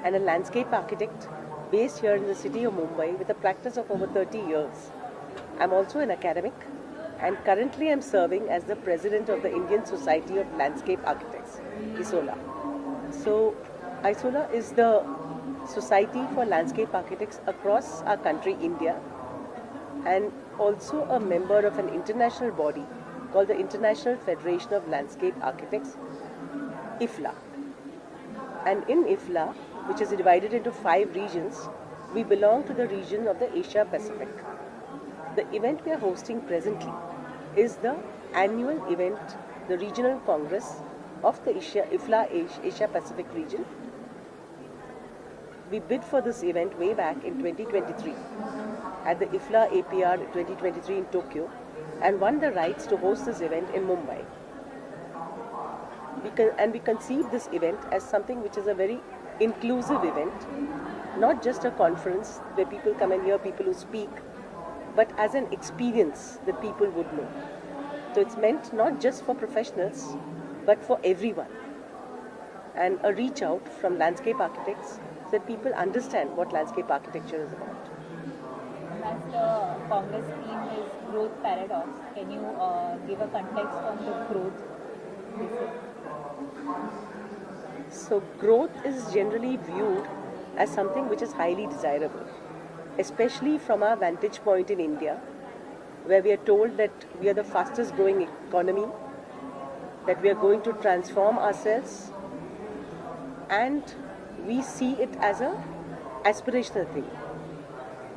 And a landscape architect based here in the city of Mumbai with a practice of over 30 years. I'm also an academic and currently I'm serving as the president of the Indian Society of Landscape Architects, IFLA. So IFLA is the society for landscape architects across our country, India, and also a member of an international body called the International Federation of Landscape Architects, IFLA. And in IFLA, which is divided into 5 regions, we belong to the region of the Asia Pacific. The event we are hosting presently is the annual event, the regional congress of the IFLA Asia Pacific region. We bid for this event way back in 2023 at the IFLA-APR 2023 in Tokyo and won the rights to host this event in Mumbai. We conceived this event as something which is a very inclusive event, not just a conference where people come and hear people who speak, but as an experience that people would know. So it's meant not just for professionals, but for everyone. And a reach out from landscape architects so that people understand what landscape architecture is about. As the Congress theme is growth paradox, can you give a context on the growth? So growth is generally viewed as something which is highly desirable, especially from our vantage point in India, where we are told that we are the fastest growing economy, that we are going to transform ourselves, and we see it as a aspirational thing.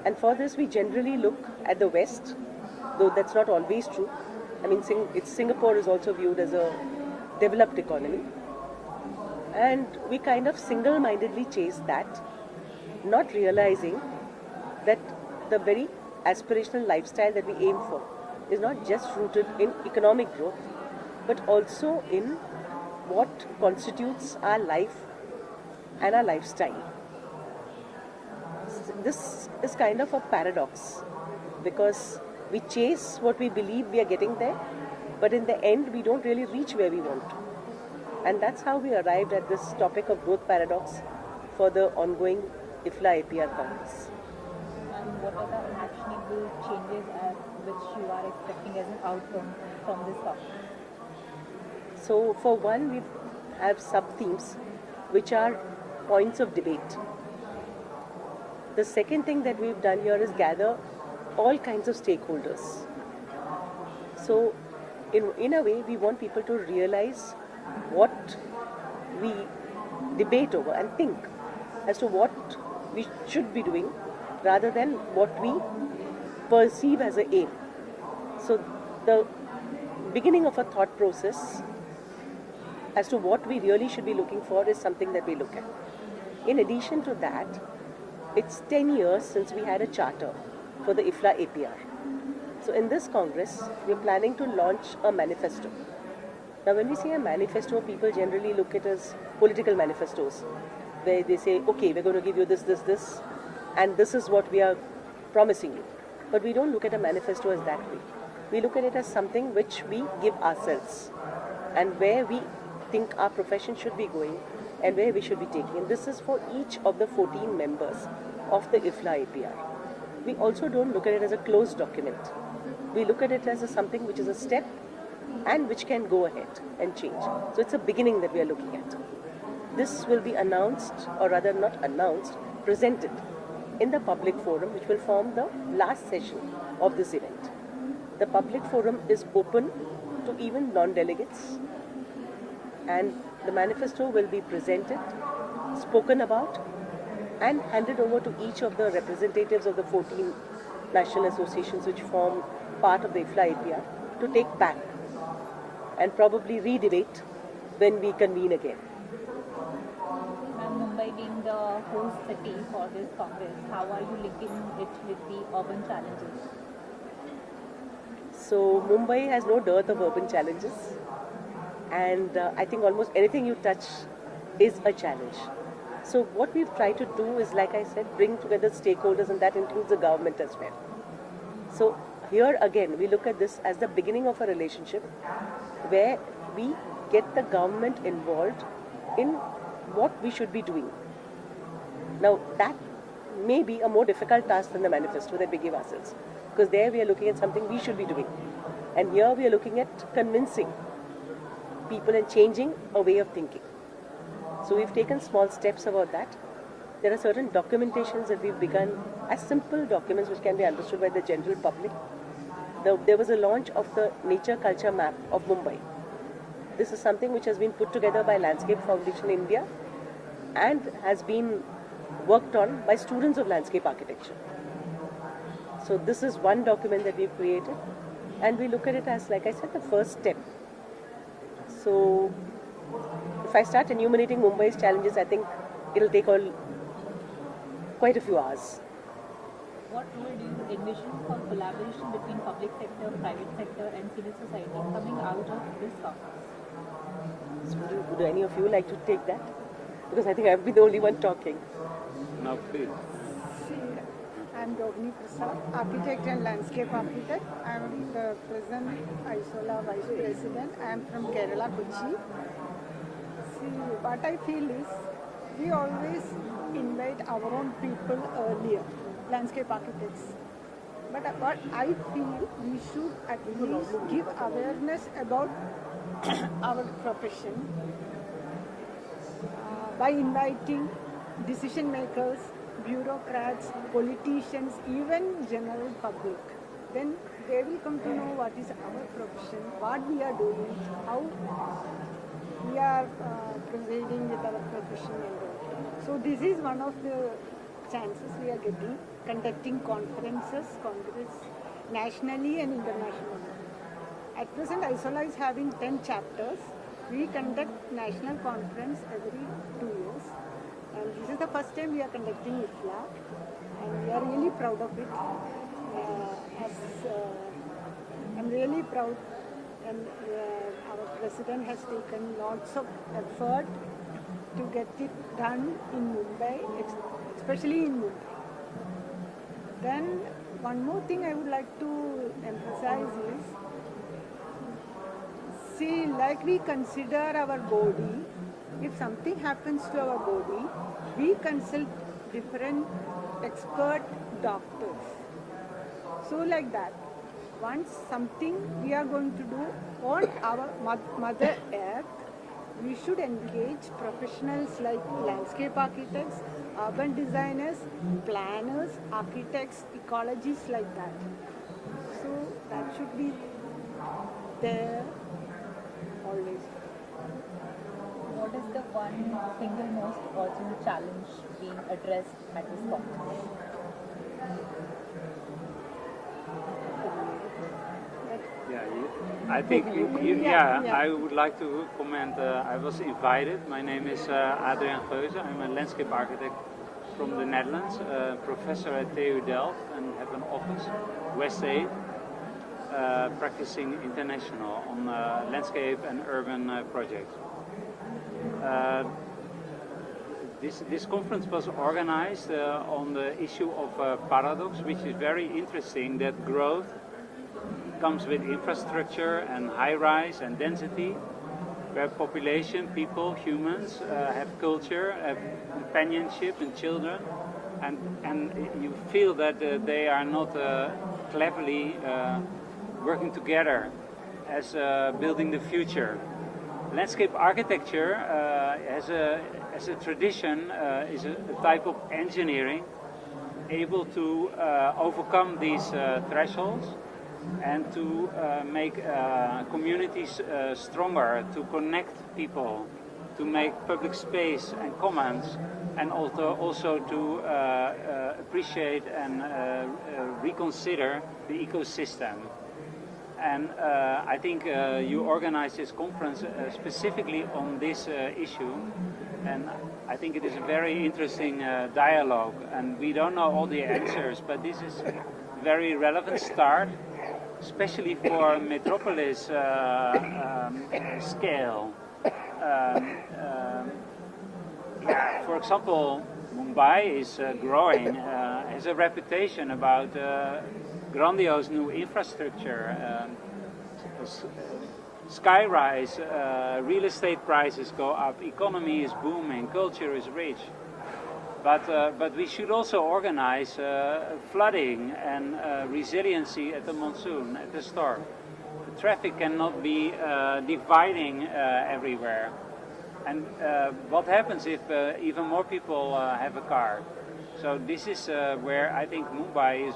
And for this we generally look at the West, though that's not always true. I mean, Singapore is also viewed as a developed economy, and we kind of single-mindedly chase that, not realizing that the very aspirational lifestyle that we aim for is not just rooted in economic growth, but also in what constitutes our life and our lifestyle. This is kind of a paradox, because we chase what we believe we are getting there, but in the end we don't really reach where we want to. And that's how we arrived at this topic of growth paradox for the ongoing IFLA-APR Congress. And what are the actionable changes which you are expecting as an outcome from this topic? So for one, we have sub-themes which are points of debate. The second thing that we've done here is gather all kinds of stakeholders. So in a way, we want people to realize what we debate over and think as to what we should be doing rather than what we perceive as an aim. So the beginning of a thought process as to what we really should be looking for is something that we look at. In addition to that, it's 10 years since we had a charter for the IFLA-APR. So in this Congress, we're planning to launch a manifesto. Now when we say a manifesto, people generally look at it as political manifestos, where they say, okay, we're going to give you this, and this is what we are promising you. But we don't look at a manifesto as that way. We look at it as something which we give ourselves, and where we think our profession should be going and where we should be taking. And this is for each of the 14 members of the IFLA-APR. We also don't look at it as a closed document. We look at it as something which is a step and which can go ahead and change. So it's a beginning that we are looking at. This will be announced, or rather not announced, presented in the public forum, which will form the last session of this event. The public forum is open to even non-delegates, and the manifesto will be presented, spoken about, and handed over to each of the representatives of the 14 national associations which form part of the IFLA-APR to take back and probably re-debate when we convene again. And Mumbai being the host city for this Congress, how are you linking it with the urban challenges? So Mumbai has no dearth of urban challenges, and I think almost anything you touch is a challenge. So what we've tried to do is, like I said, bring together stakeholders, and that includes the government as well. So here again, we look at this as the beginning of a relationship where we get the government involved in what we should be doing. Now that may be a more difficult task than the manifesto that we give ourselves, because there we are looking at something we should be doing, and here we are looking at convincing people and changing a way of thinking. So we've taken small steps about that. There are certain documentations that we've begun as simple documents which can be understood by the general public. There was a launch of the nature culture map of Mumbai. This is something which has been put together by Landscape Foundation India and has been worked on by students of landscape architecture. So this is one document that we've created, and we look at it as, like I said, the first step. So if I start enumerating Mumbai's challenges, I think it'll take quite a few hours. What role do you envision for collaboration between public sector, private sector and civil society coming out of this Congress? So would any of you like to take that? Because I think I've been the only one talking. Now please. I'm Dogni Prasad, architect and landscape architect. I'm the present IFLA Vice President. I'm from Kerala, Kochi. See, what I feel is we always invite our own people earlier, landscape architects. But what I feel we should at least give awareness about our profession. by inviting decision makers, bureaucrats, politicians, even general public. Then they will come to know what is our profession, what we are doing, how we are proceeding with our profession and all. So this is one of the chances we are getting, conducting conferences, congress, nationally and internationally. At present, ISOLA is having 10 chapters. We conduct national conference every 2 years. And this is the first time we are conducting IFLA. And we are really proud of it. I'm really proud. And our president has taken lots of effort to get it done in Mumbai, especially in Mumbai. Then one more thing I would like to emphasize is, see, like we consider our body, if something happens to our body, we consult different expert doctors. So like that, once something we are going to do on our Mother Earth, we should engage professionals like landscape architects, urban designers, planners, architects, ecologists like that. So that should be there always. What is the one single most urgent challenge being addressed at this conference? I think, I would like to comment. I was invited. My name is Adriaan Geuze. I'm a landscape architect from the Netherlands, professor at TU Delft, and have an office, West 8, practicing international on landscape and urban projects. This conference was organized on the issue of paradox, which is very interesting, that growth comes with infrastructure and high-rise and density, where population, people, humans have culture, have companionship and children, and you feel that they are not cleverly working together as building the future. Landscape architecture as a tradition is a type of engineering able to overcome these thresholds and to make communities stronger, to connect people, to make public space and commons, and also to appreciate and reconsider the ecosystem. And I think you organized this conference specifically on this issue, and I think it is a very interesting dialogue, and we don't know all the answers, but this is a very relevant start, especially for metropolis scale. For example, Mumbai is growing, has a reputation about grandiose new infrastructure, skyrise, real estate prices go up, economy is booming, culture is rich. But we should also organize flooding and resiliency at the monsoon, at the storm. The traffic cannot be dividing everywhere. And what happens if even more people have a car? So this is where I think Mumbai is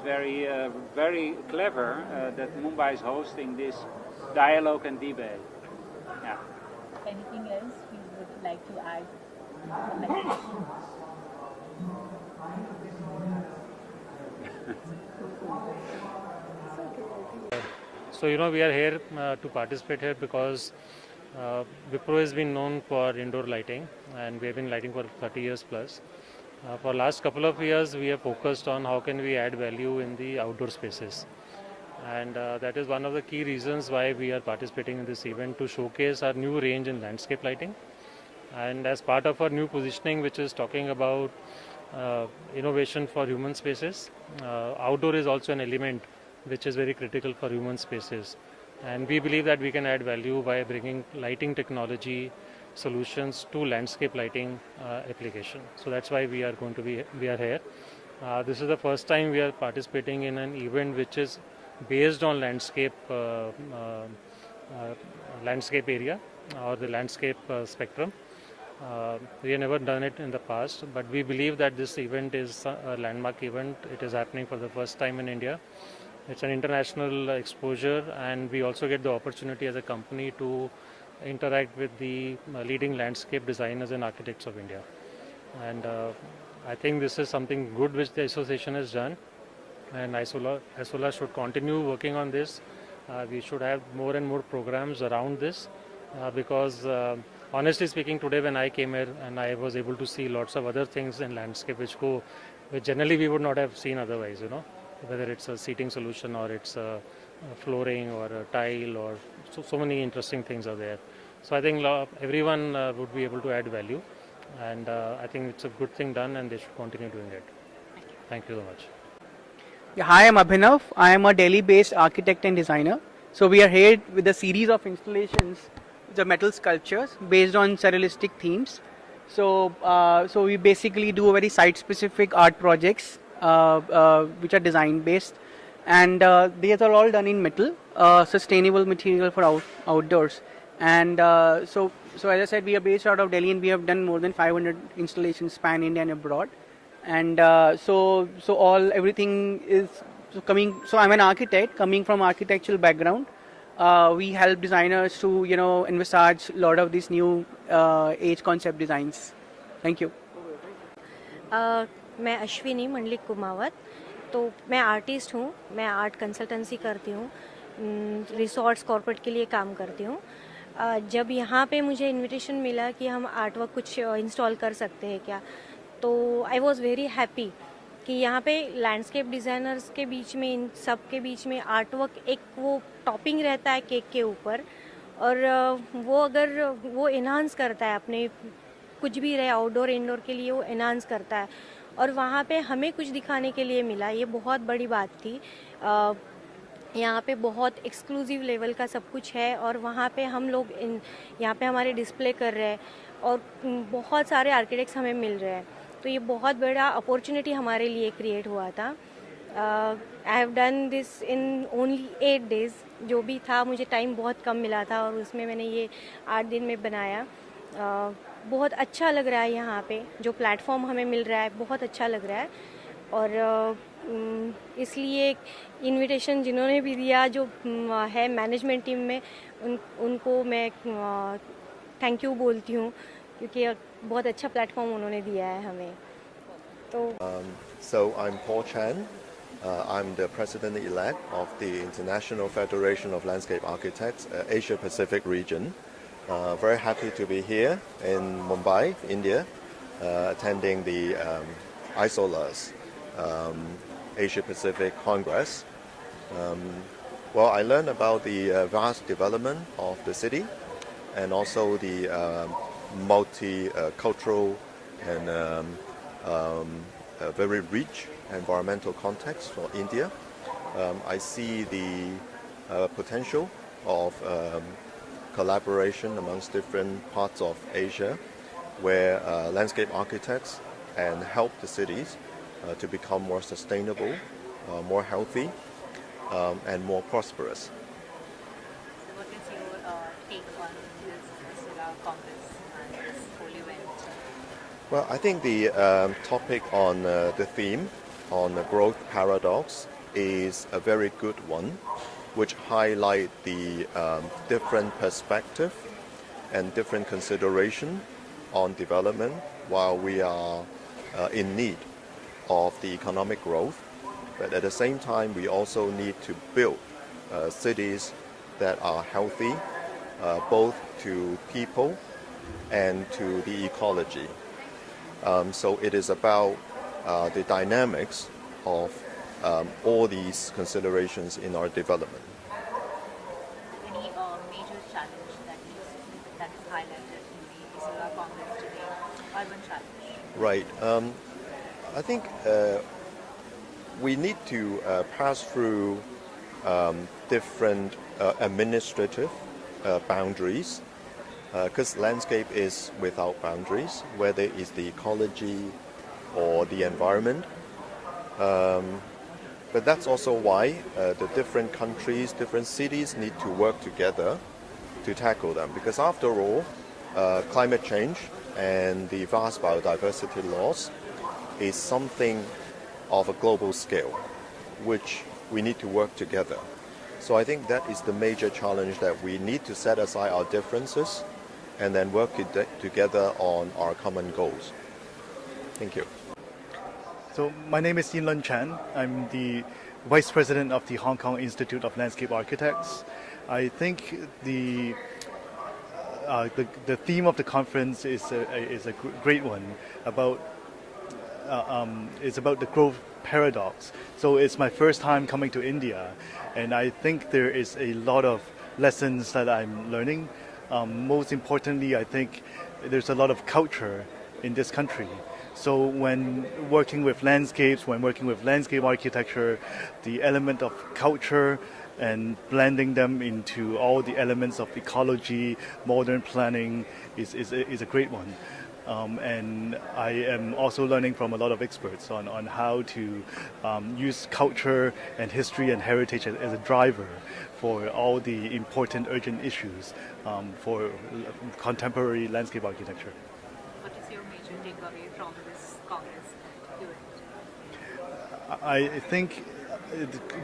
very clever that Mumbai is hosting this dialogue and debate. Yeah. Anything else you would like to add? So we are here to participate here because Wipro has been known for indoor lighting, and we have been lighting for 30 years plus. For last couple of years, we have focused on how can we add value in the outdoor spaces, and that is one of the key reasons why we are participating in this event, to showcase our new range in landscape lighting. And as part of our new positioning, which is talking about innovation for human spaces, outdoor is also an element which is very critical for human spaces. And we believe that we can add value by bringing lighting technology solutions to landscape lighting application. So that's why we are here. This is the first time we are participating in an event which is based on landscape area or the landscape spectrum. We have never done it in the past, but we believe that this event is a landmark event. It is happening for the first time in India. It's an international exposure, and we also get the opportunity as a company to interact with the leading landscape designers and architects of India. And I think this is something good which the association has done, and ISOLA should continue working on this. We should have more and more programs around this because honestly speaking, today when I came here and I was able to see lots of other things in landscape which generally we would not have seen otherwise, whether it's a seating solution or it's a flooring or a tile or so many interesting things are there. So I think everyone would be able to add value, and I think it's a good thing done and they should continue doing it. Thank you so much. Yeah, hi, I'm Abhinav. I am a Delhi-based architect and designer. So we are here with a series of installations, the metal sculptures based on surrealistic themes. So we basically do very site-specific art projects which are design-based, and these are all done in metal, sustainable material for outdoors. And so as I said, we are based out of Delhi, and we have done more than 500 installations pan India and abroad. And so everything is coming. So I'm an architect coming from architectural background. We help designers to envisage a lot of these new age concept designs. Thank you. मैं अश्विनी मंडलिक कुमावत, तो मैं artist हूँ. मैं art consultancy करती हूँ, resorts corporate के लिए काम करती हूँ. जब यहाँ पे मुझे इनविटेशन मिला कि हम आर्ट वर्क कुछ इंस्टॉल कर सकते हैं क्या, तो आई वॉज़ वेरी हैप्पी कि यहाँ पे लैंडस्केप डिज़ाइनर्स के बीच में, इन सब के बीच में आर्ट वर्क एक वो टॉपिंग रहता है केक के ऊपर, और वो अगर वो एनहांस करता है अपने कुछ भी रहे आउटडोर इंडोर के लिए, वो एनहांस करता है. और वहाँ पे हमें कुछ दिखाने के लिए मिला, ये बहुत बड़ी बात थी. यहाँ पे बहुत एक्सक्लूसिव लेवल का सब कुछ है, और वहाँ पे हम लोग यहाँ पे हमारे डिस्प्ले कर रहे हैं, और बहुत सारे आर्किटेक्ट्स हमें मिल रहे हैं. तो ये बहुत बड़ा अपॉर्चुनिटी हमारे लिए क्रिएट हुआ था. I have done this in only 8 days. जो भी था, मुझे टाइम बहुत कम मिला था, और उसमें मैंने ये 8 दिन में बनाया. बहुत अच्छा लग रहा है यहाँ पे, जो प्लेटफॉर्म हमें मिल रहा है बहुत अच्छा लग रहा है. और इसलिए इनविटेशन जिन्होंने भी दिया, जो है मैनेजमेंट टीम में, उनको मैं थैंक यू बोलती हूँ, क्योंकि बहुत अच्छा प्लेटफॉर्म उन्होंने दिया है हमें. तो So I'm Paul Chan. I'm the president-elect of the International Federation of Landscape Architects, Asia Pacific region. Very happy to be here in Mumbai, India, attending the ISOLA's Asia Pacific Congress. Well, I learned about the vast development of the city, and also the multicultural and very rich environmental context for India. I see the potential of collaboration amongst different parts of Asia, where landscape architects and help the cities to become more sustainable, more healthy, and more prosperous. What is your take on this Congress and this whole event? Well, I think the topic on the theme on the growth paradox is a very good one, which highlight the different perspective and different consideration on development while we are in need of the economic growth. But at the same time, we also need to build cities that are healthy, both to people and to the ecology. So it is about the dynamics of all these considerations in our development. Any major challenge that is highlighted in the ISOLA Congress today? Urban challenge. Right. I think we need to pass through different administrative boundaries, because landscape is without boundaries, whether it's the ecology or the environment. But that's also why the different countries, different cities need to work together to tackle them. Because after all, climate change and the vast biodiversity loss is something of a global scale, which we need to work together. So I think that is the major challenge, that we need to set aside our differences and then work together on our common goals. Thank you. So my name is Yin Lun Chan. I'm the Vice President of the Hong Kong Institute of Landscape Architects. I think the theme of the conference is a great one about it's about the growth paradox. So it's my first time coming to India, and I think there is a lot of lessons that I'm learning. Most importantly, I think there's a lot of culture in this country. So when working with landscapes, when working with landscape architecture, the element of culture and blending them into all the elements of ecology, modern planning is a great one. And I am also learning from a lot of experts on how to use culture and history and heritage as a driver for all the important urgent issues for contemporary landscape architecture. What is your major takeaway from this Congress event? I think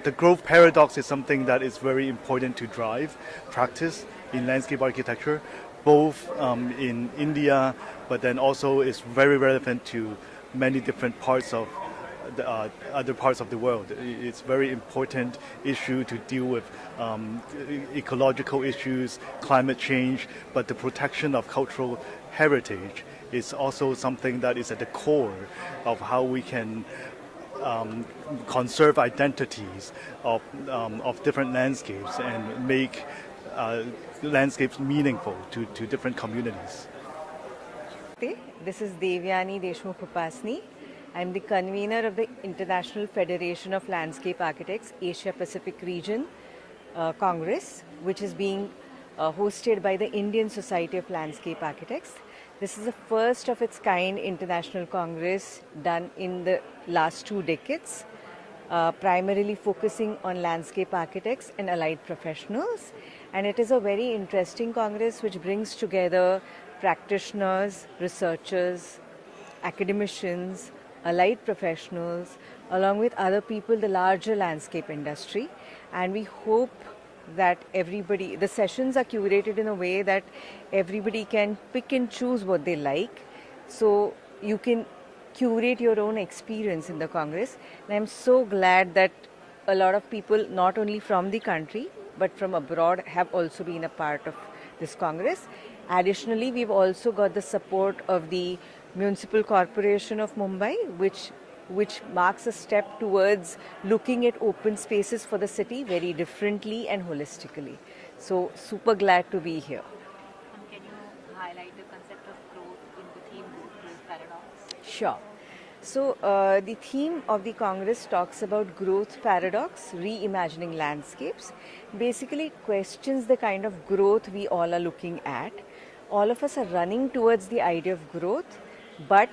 the growth paradox is something that is very important to drive practice in landscape architecture, both in India, but then also is very relevant to many different parts of the other parts of the world. It's a very important issue to deal with ecological issues, climate change, but the protection of cultural heritage is also something that is at the core of how we can conserve identities of different landscapes and make landscapes meaningful to different communities. This is Devyani Deshmukh Upasni. I'm the convener of the International Federation of Landscape Architects Asia Pacific Region Congress, which is being hosted by the Indian Society of Landscape Architects. This is the first of its kind international congress done in the last 2 decades, primarily focusing on landscape architects and allied professionals. And it is a very interesting congress which brings together practitioners, researchers, academicians, allied professionals, along with other people, the larger landscape industry. And we hope that everybody, the sessions are curated in a way that everybody can pick and choose what they like. So you can curate your own experience in the Congress. And I'm so glad that a lot of people, not only from the country, but from abroad, have also been a part of this Congress. Additionally, we've also got the support of the Municipal Corporation of Mumbai, which marks a step towards looking at open spaces for the city very differently and holistically. So super glad to be here. And can you highlight the concept of growth in the theme growth paradox? Sure. So the theme of the Congress talks about growth paradox, reimagining landscapes. Basically it questions the kind of growth we all are looking at. All of us are running towards the idea of growth, but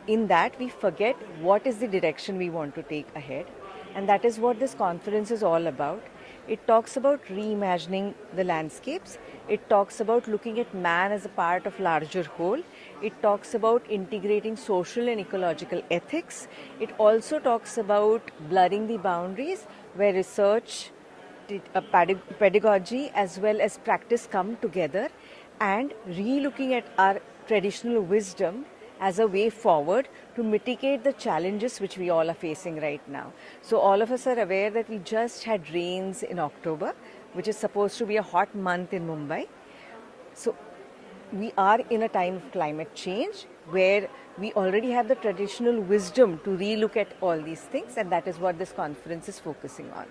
in that we forget what is the direction we want to take ahead. And that is what this conference is all about. It talks about reimagining the landscapes. It talks about looking at man as a part of larger whole. It talks about integrating social and ecological ethics. It also talks about blurring the boundaries where research, pedagogy as well as practice come together, and re-looking at our traditional wisdom as a way forward to mitigate the challenges which we all are facing right now. So all of us are aware that we just had rains in October, which is supposed to be a hot month in Mumbai. So we are in a time of climate change where we already have the traditional wisdom to re-look at all these things, and that is what this conference is focusing on.